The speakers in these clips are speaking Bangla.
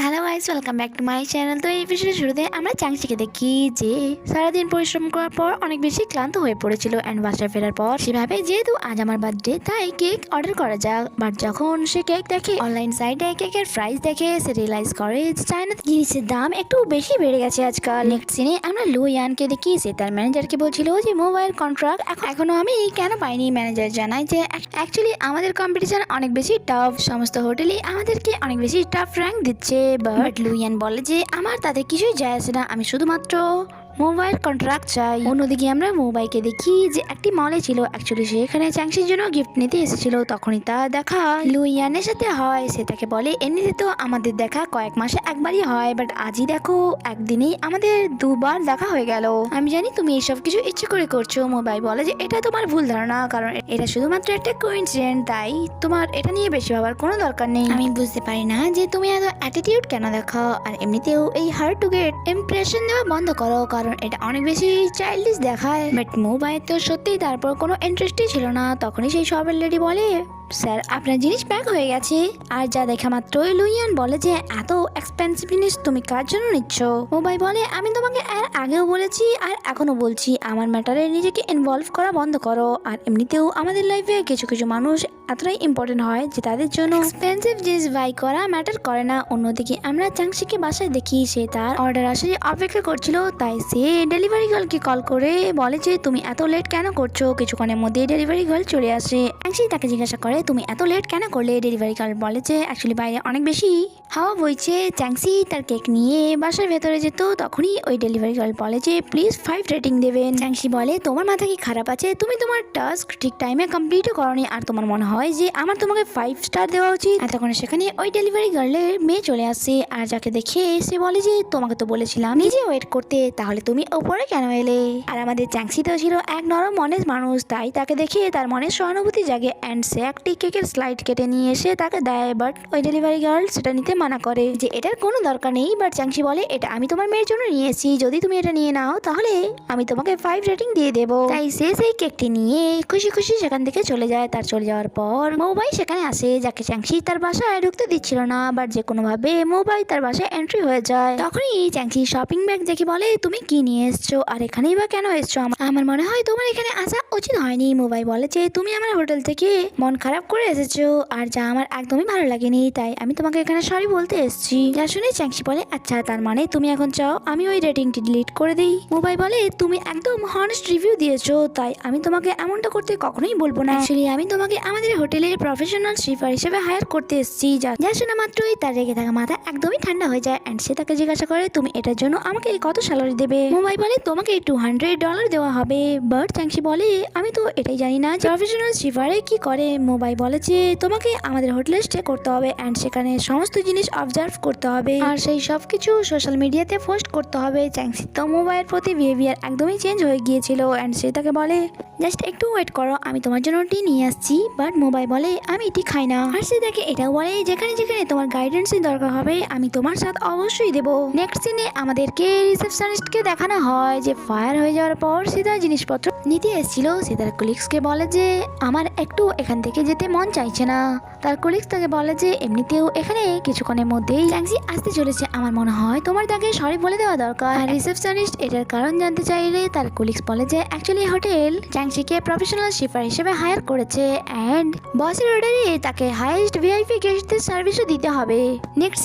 Hello guys, welcome back to my channel. তো এই এপিসোডের শুরুতে আমরা চাংচিকে দেখি যে সারাদিন পরিশ্রম করার পর অনেক বেশি ক্লান্ত হয়ে পড়েছিল অ্যান্ড বাসায় ফেরার পর সেভাবে যেহেতু আজ আমার বার্থডে তাই কেক অর্ডার করা যাক। বাট যখন সে কেক দেখে অনলাইন সাইটে কেকের প্রাইস দেখে সে রিয়েলাইজ করে যে চায়না জিনিসের দাম একটু বেশি বেড়ে গেছে আজকাল। নেক্সট সিনে আমরা লু ইয়ানকে দেখি সে তার ম্যানেজারকে বলছিল যে মোবাইল কন্ট্রাক্ট এখনো আমি কেন পাইনি। ম্যানেজার জানায় যে অ্যাকচুয়ালি আমাদের কম্পিটিশন অনেক বেশি টাফ, সমস্ত হোটেলই আমাদেরকে অনেক বেশি টাফ র্যাঙ্ক দিচ্ছে। বাট লুইয়ান বলে যে আমার তাতে কিছুই যায় আসে না, আমি শুধুমাত্র মোবাইল কন্ট্রাক্ট চাই। অন্যদিকে আমরা মোবাইলকে দেখি যে একটি মলে ছিল, অ্যাকচুয়ালি সে এখানে চ্যাংসির জন্য গিফট নিতে এসেছিল। তখনই তার দেখা লুইয়ানের সাথে হয়। সে তাকে বলে এমনিতে তো আমাদের দেখা কয়েক মাসে একবারই হয়, বাট আজই দেখো একদিনেই আমাদের দুবার দেখা হয়ে গেল। আমি জানি তুমি এইসব কিছু ইচ্ছে করে করছো। মোবাইল বলে যে এটা তোমার ভুল ধারণা, কারণ এটা শুধুমাত্র একটা কোইন্সিডেন্ট, তাই তোমার এটা নিয়ে বেশি ভাবার কোনো দরকার নেই। আমি বুঝতে পারি না যে তুমি এত অ্যাটিটিউড কেন দেখাও, আর এমনিতেও এই হার্ড টু গেট ইমপ্রেশন দেওয়া বন্ধ করো, কারণ এটা অনেক বেশি চাইল্ডিশ দেখায়। বাট মোবাইল তো সত্যিই তারপর কোনো ইন্টারেস্টই ছিল না। তখনই সেই শপের লেডি বলে স্যার আপনার জিনিস প্যাক হয়ে গেছে। আর যা দেখা মাত্রই লুইয়ান বলে যে এত এক্সপেন্সিভ জিনিস তুমি কার জন্য নিচ্ছ। মোবাইল বলে আমি তোমাকে এর আগেও বলেছি আর এখনো বলছি, আমার ম্যাটারে নিজেকে ইনভলভ করা বন্ধ করো। আর এমনিতেও আমাদের লাইফে কিছু কিছু মানুষ এতটাই ইম্পর্টেন্ট হয় যে তাদের জন্য এক্সপেন্সিভ জিনিস বাই করা ম্যাটার করে না। অন্যদিকে আমরা চাংশিকে বাসায় দেখি সে তার অর্ডার আসে অপেক্ষা করছিল, তাই সে ডেলিভারি গার্লকে কল করে বলে যে তুমি এত লেট কেন করছো। কিছুক্ষণের মধ্যে ডেলিভারি গার্ল চলে আসে। চাংশি তাকে জিজ্ঞাসা করে তুমি এত লেট কেন করলে। ডেলিভারি গার্ল বলে যে অ্যাকচুয়ালি বাইরে অনেক বেশি হাওয়া বইছে। চ্যাংসি তার কেক নিয়ে বাসার ভেতরে যেত, তখনই ওই ডেলিভারি গার্ল বলে যে প্লিজ 5 রেটিং দেবেন। চ্যাংসি বলে তোমার মাথা কি খারাপ আছে, তুমি তোমার টাস্ক ঠিক টাইমে কমপ্লিটও করনি আর তোমার মনে হয় যে আমার তোমাকে 5 স্টার দেওয়া উচিত। এতক্ষণ সেখানে ওই ডেলিভারি গার্লের মেয়ে চলে আসে আর যাকে দেখে সে বলে যে তোমাকে তো বলেছিলাম নিজে ওয়েট করতে, তাহলে তুমি ওপরে কেন এলে। আর আমাদের চ্যাংসি তো ছিল এক নরম মনের মানুষ, তাই তাকে দেখে তার মনে সহানুভূতি জাগে অ্যান্ড সে একটি কেকের স্লাইড কেটে নিয়ে এসে তাকে দেয়। বাট ওই ডেলিভারি গার্ল সেটা নিতে মানা করে যে এটার কোনো দরকার নেই। বাট চ্যাংসি বলে এটা আমি তোমার মেয়ের জন্য নিয়ে এসেছি, যদি তুমি এটা নিয়ে নাও তাহলে আমি তোমাকে 5 রেটিং দিয়ে দেবো। তাই সে সেই কেকটি নিয়ে খুশি খুশি সেখান থেকে চলে যায়। তার চলে যাওয়ার পর মোবাইল সেখানে আসে, যাকে চ্যাংসি তার বাসায় ঢুকতে দিচ্ছিল না, বাট যে কোনো ভাবে মোবাইল তার বাসায় এন্ট্রি হয়ে যায়। তখনই চ্যাংসি শপিং ব্যাগ দেখে বলে তুমি কি নিয়ে এসছো আর এখানেই বা কেন এসছো, আমার মনে হয় তোমার এখানে আসা উচিত হয়নি। মোবাইল বলে যে তুমি আমার হোটেল থেকে মন খারাপ করে এসেছো আর যা আমার একদমই ভালো লাগেনি, তাই আমি তোমাকে এখানে সরি বলতে এসেছি। যা শুনে চ্যাংসি বলে আচ্ছা তার মানে তুমি এখন চাও আমি ওই রেটিংটি ডিলিট করে দিই। মোবাইল বলে তুমি একদম হনেস্ট রিভিউ দিয়েছো, তাই আমি তোমাকে এমনটা করতে কখনোই বলবো না। অ্যাকচুয়ালি আমি তোমাকে আমাদের হোটেলের প্রফেশনাল স্লিপার হিসেবে হায়ার করতে এসেছি। যা শোনা মাত্রই তার রেগে থাকা মাথা একদমই ঠান্ডা হয়ে যায় অ্যান্ড সে তাকে জিজ্ঞাসা করে তুমি এটার জন্য আমাকে কত স্যালারি দেবে। মোবাইল বলে তোমাকে $200 দেওয়া হবে। বাট চ্যাংসি বলে আমি তো এটাই জানি না যে প্রফেশনাল স্লিপারে কি করে। মোবাইল বলে যে তোমাকে আমাদের হোটেলে স্টে করতে হবে অ্যান্ড সেখানে সমস্ত জিনিস অবজার্ভ করতে হবে আর সেই সব কিছু সোশ্যাল মিডিয়াতে পোস্ট করতে হবে। চ্যাংসি তো মোবাইলের প্রতি বিহেভিয়ার একদমই চেঞ্জ হয়ে গিয়েছিল অ্যান্ড সে তাকে বলে জাস্ট একটু ওয়েট করো, আমি তোমার জন্য টি নিয়ে আসছি। বাট মোবাইল বলে আমি টি খাই না। আর সে তাকে এটাও বলে যেখানে যেখানে তোমার গাইডেন্সের দরকার হবে আমি তোমার সাথে অবশ্যই দেবো। নেক্সট সিনে আমাদেরকে রিসেপশনিস্টকে দেখানো হয় যে ফায়ার হয়ে যাওয়ার পর সে তার জিনিসপত্র নিতে এসেছিল। সে তার কলিগসকে বলে যে আমার একটু এখান থেকে যেতে মন চাইছে না। তার কলিগস তাকে বলে যে এমনিতেও এখানে কিছুক্ষণের মধ্যেই চ্যাংসি আসতে চলেছে, আমার মনে হয় তোমার তাকে সরি বলে দেওয়া দরকার। রিসেপশনিস্ট এটার কারণ জানতে চাইলে তার কলিগস বলে যে অ্যাকচুয়ালি হোটেল চ্যাংসিকে প্রফেশনাল শিপার হিসেবে হায়ার করেছে অ্যান্ড বসের অর্ডারে তাকে হাইয়েস্ট ভিআইপি গেস্টদের সার্ভিসও দিতে হবে। নেক্সট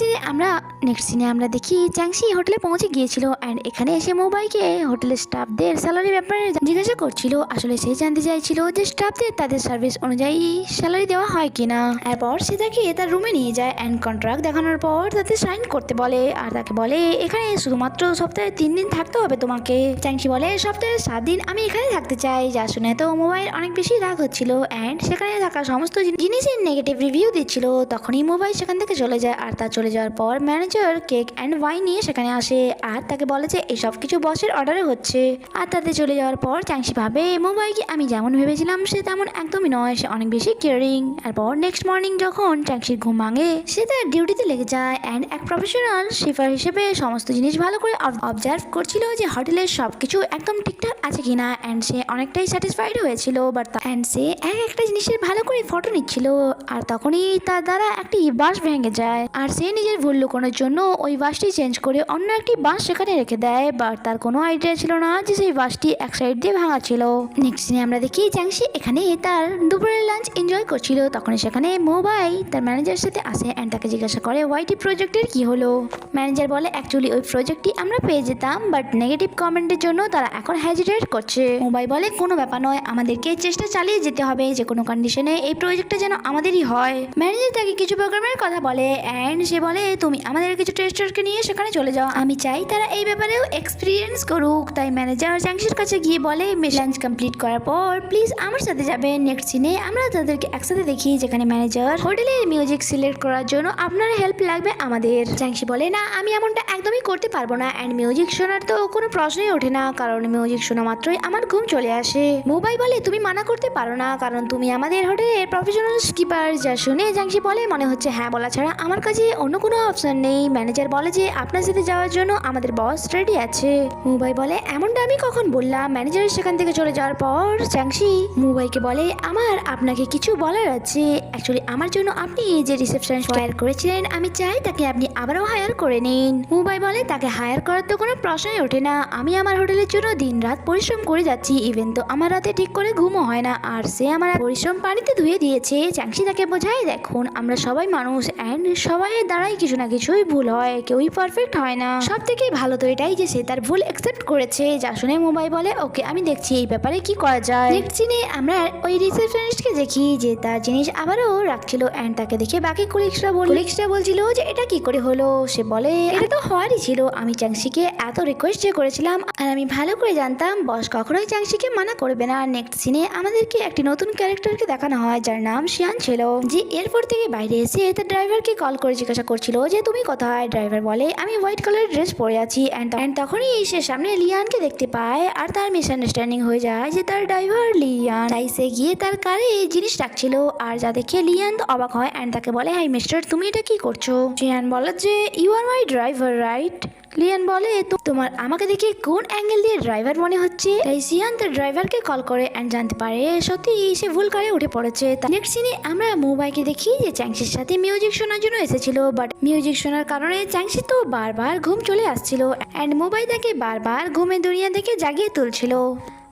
সিনে আমরা দেখি চ্যাংসি হোটেলে পৌঁছে গিয়েছিল অ্যান্ড এখানে এসে মোবাইলকে হোটেলের স্টাফদের স্যালারি ব্যাপারে জিজ্ঞাসা করছিল। আসলে সে জানতে চাইছিল যে স্টাফদের তাদের সার্ভিস অনুযায়ী স্যালারি দেওয়া হয় কিনা। এরপর সে তাকে তার রুমে নিয়ে যায় অ্যান্ড কন্ট্রাক্ট দেখানোর পর তাতে সাইন করতে বলে আর তাকে বলে এখানে শুধুমাত্র সপ্তাহে 3 দিন থাকতে হবে তোমাকে। চ্যাংসি বলে সপ্তাহে 7 দিন আমি এখানে থাকতে চাই। যা শুনে তো মোবাইল অনেক বেশি রাগ হচ্ছিল অ্যান্ড সেখানে থাকা সমস্ত জিনিসের নেগেটিভ রিভিউ দিচ্ছিল। তখনই মোবাইল সেখান থেকে চলে যায় আর তার চলে যাওয়ার পর ম্যানেজার কেক অ্যান্ড ওয়াইন নিয়ে সেখানে আসে আর তাকে বলে যে এসব কিছু বসের অর্ডারে হচ্ছে। আর তাতে চলে যাওয়ার পর চ্যাংসি ভাবে মোবাইলকে আমি যেমন ভেবেছিলাম সে তেমন একদমই নয়, সে অনেক বেশি কেয়ারিং। এরপর নেক্সট মর্নিং যখন চ্যাংসির ঘুম ভাঙে সে তার ডিউটি নিতে লেগে যায় অ্যান্ড এক প্রফেশনাল শিফার হিসেবে সমস্ত জিনিস ভালো করে অবজার্ভ করছিল যে হোটেলের সবকিছু একদম ঠিকঠাক আছে কিনা অ্যান্ড সে অনেকটাই স্যাটিসফাইড হয়েছিল অ্যান্ড সে একটা জিনিসের ভালো করে ফটো নিচ্ছিল আর তখনই তার দ্বারা একটি বাঁশ ভেঙে যায় আর সে নিজের ভুল লুকোনোর জন্য ওই বাঁশটি চেঞ্জ করে অন্য একটি বাঁশ সেখানে রেখে দেয় বাট তার কোনো আইডিয়া ছিল না যে সেই বাঁশটি এক সাইড দিয়ে ভাঙা ছিল। নেক্সট দিনে আমরা দেখি চ্যাংশি এখানে তার দুপুরের লাঞ্চ এনজয় করছিল তখনই সেখানে মোবাই তার ম্যানেজারের সাথে আসে অ্যান্ড তাকে জিজ্ঞাসা করে ওয়াইটি প্রজেক্টের কি হলো। ম্যানেজার বলে অ্যাকচুয়ালি ওই প্রজেক্টটি আমরা পেয়ে যেতাম বাট নেগেটিভ কমেন্টের জন্য তারা এখন হেজিটেট করছে। মোবাই বলে কোনো ব্যাপার নয়, আমাদেরকে চেষ্টা চালিয়ে যেতে হবে যে কোনো কন্ডিশনে এই প্রজেক্টটা যেন আমাদেরই হয়। ম্যানেজার তাকে কিছু প্রোগ্রামের কথা বলে অ্যান্ড সে বলে তুমি আমাদের কিছু টেস্টারকে নিয়ে সেখানে চলে যাও, আমি চাই তারা এই ব্যাপারেও এক্সপিরিয়েন্স করুক। তাই ম্যানেজার চ্যাংশির কাছে গিয়ে বলে লাঞ্চ কমপ্লিট করার পর প্লিজ আমার সাথে যাবেন। নেক্সট সিনে আমরা তাদেরকে একসাথে দেখি যেখানে ম্যানেজার হোটেলের মিউজিক সিলেক্ট করার জন্য আপনার হেল্প লাগবে আমাদের। চ্যাংশি বলে না আমি এমনটা একদমই করতে পারবো না অ্যান্ড মিউজিক শোনার তো কোনো প্রশ্নই ওঠে না কারণ মিউজিক শোনা মাত্রই আমার ঘুম চলে আসে। মোবাই বলে তুমি মানা করতে পারো না কারণ তুমি আমাদের হোটেলের প্রফেশনাল স্কিপার। যা শুনে চ্যাংশি বলে মনে হচ্ছে হ্যাঁ বলা ছাড়া আমার কাছে অন্য কোনো অপশন নেই। ম্যানেজার বলে যে আপনার সাথে যাওয়ার জন্য আমাদের বস রেডি আছে। মোবাই বলে এমনটা আমি কখন বললাম। ম্যানেজার সেখান থেকে চলে যাওয়ার পর চ্যাংশি মোবাইকে বলে আমার আপনাকে কিছু বলার আছে। অ্যাকচুয়ালি আমার জন্য আপনি যে রিসেপশন হায়ার করেছিলেন আমি চাই তাকে আপনি আবারও হায়ার করে নিন। মোবাই বলে তাকে হায়ার করার তো কোনো প্রশ্নই ওঠে না, আমি আমার হোটেলের জন্য দিন রাত পরিশ্রম করে যাচ্ছি, ইভেন তো আমার রাতে ঠিক করে ঘুমও হয় না আর সে আমার পরিশ্রম পানিতে ধুয়ে দিয়েছে। চ্যাংশি তাকে বোঝায় দেখুন আমরা সবাই মানুষ অ্যান্ড সবাই দ্বারাই কিছু না কিছুই ভুল হয়, কেউই পারফেক্ট হয় না। সব থেকে ভালো তো এটাই যে সে তার ভুল অ্যাকসেপ্ট করেছে। যা শুনে মোবাই বলে ওকে আমি দেখছি এই ব্যাপারে কি করা যায়। নেক্সট সিনে আমরা ওই রিসেপশনিস্টকে দেখি যে তার জিনিস আবারও রাখছিল অ্যান্ড তাকে দেখে বাকি কলিগসরা বলছিল যে এটা কি করে হলো। সে বলে এটা তো হওয়ারই ছিল, আমি চ্যাংশিকে এত রিকোয়েস্ট করেছিলাম আর আমি ভালো করে জানতাম বস কখনোই চ্যাংশিকে মানা করবে না। নেক্সট সিনে আমাদেরকে একটি নতুন ক্যারেক্টারকে দেখানো হয় যার নাম শিয়ান ছিল, যে এয়ারপোর্ট থেকে বাইরে এসে তার ড্রাইভারকে কল করে জিজ্ঞাসা করছিল যে তুমি কোথায়। ড্রাইভার বলে আমি হোয়াইট কালারের ড্রেস পরে আছি অ্যান্ড তখনই সে সামনে লিয়ানকে দেখতে পায় আর তার মিসআন্ডারস্ট্যান্ডিং হয়ে যায় যে তার ড্রাইভার লিয়ান। তাই সে গিয়ে তার কারে জিনিস রাখছিল আর যা দেখে লিয়ান তো অবাক হয় অ্যান্ড তাকে বলে হাই মিস্টার তুমি এটা কি করছো। শিয়ান বলে যে you are my driver right. লিয়ান বলে তোমার আমাকে দেখে কোন অ্যাঙ্গেল দিয়ে ড্রাইভার মনে হচ্ছে। তাই সিয়ান তার ড্রাইভারকে কল করে অ্যান্ড জানতে পারে সত্যি সে ভুল কারে উঠে পড়েছে। নেক্সট সিনে আমরা মোবাইকে দেখি যে চ্যাংশির সাথে মিউজিক শোনার জন্য এসেছিল বাট মিউজিক শোনার কারণে চ্যাংশি তো বারবার ঘুম চলে আসছিল অ্যান্ড মোবাইল তাকে বারবার ঘুমের দুনিয়া থেকে জাগিয়ে তুলছিল।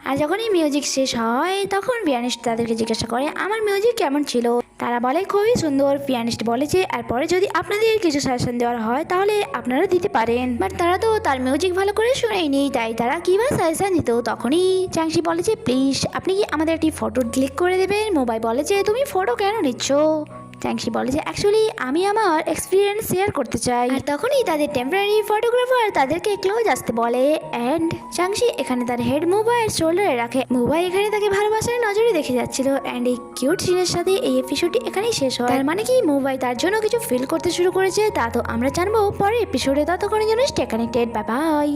আর যখনই মিউজিক শেষ হয় তখন পিয়ানিস্ট তাদেরকে জিজ্ঞাসা করে আমার মিউজিক কেমন ছিল। তারা বলে খুবই সুন্দর। পিয়ানিস্ট বলে যে এরপরে যদি আপনাদের কিছু সাজেশন দেওয়ার হয় তাহলে আপনারা দিতে পারেন, বাট তারা তো তার মিউজিক ভালো করে শুনেইনি তাই তারা কিভাবে সাজেশন দিত। তখনই চ্যাংশি বলে যে প্লিজ আপনি কি আমাদের একটি ফটো ক্লিক করে দেবেন। মোবাইল বলে যে তুমি ফটো কেন নিচ্ছ। চ্যাংশি বলে যে অ্যাকচুয়ালি আমি আমার এক্সপিরিয়েন্স শেয়ার করতে চাই। আর তখনই তাদের টেম্পোরারি ফটোগ্রাফার তাদেরকে ক্লোজ আসতে বলে অ্যান্ড চ্যাংশি এখানে তার হেড মোবাইল শোল্ডারে রাখে। মোবাইল এখানে তাকে ভালোবাসার নজরে দেখে যাচ্ছিল অ্যান্ড এই কিউট সিনের সাথে এই এপিসোডটি এখানেই শেষ হয়। তার মানে কি মোবাইল তার জন্য কিছু ফিল করতে শুরু করেছে তা তো আমরা জানবো পরের এপিসোডে। ততক্ষণের জন্য স্টে কানেক্টেড, বাই বাই।